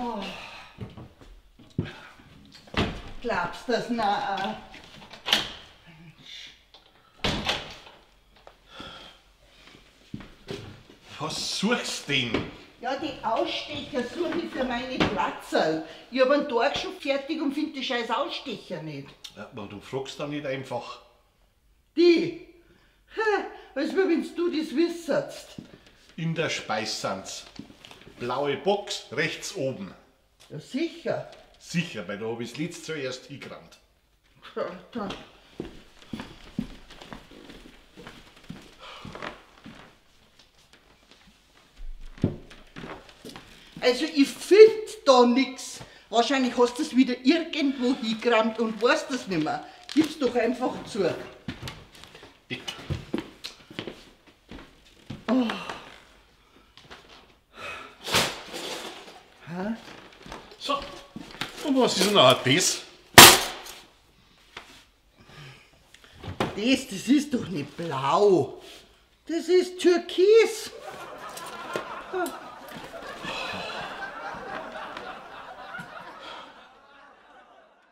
Oh. Glaubst du das noch? Was suchst du denn? Ja, die Ausstecher suche ich für meine Platzerl. Ich habe einen Tag schon fertig und finde die scheiß Ausstecher nicht. Ja, aber du fragst da nicht einfach. Die? Als wenn du das wüsstest. In der Speissanz. Blaue Box rechts oben. Ja, sicher. Sicher, weil da habe ich das Lied zuerst hingerannt. Da. Also ich finde da nichts. Wahrscheinlich hast du es wieder irgendwo hingerammt und weißt es nicht mehr. Gib's doch einfach zu. Oh. So, und was ist denn auch das? Das ist doch nicht blau. Das ist Türkis.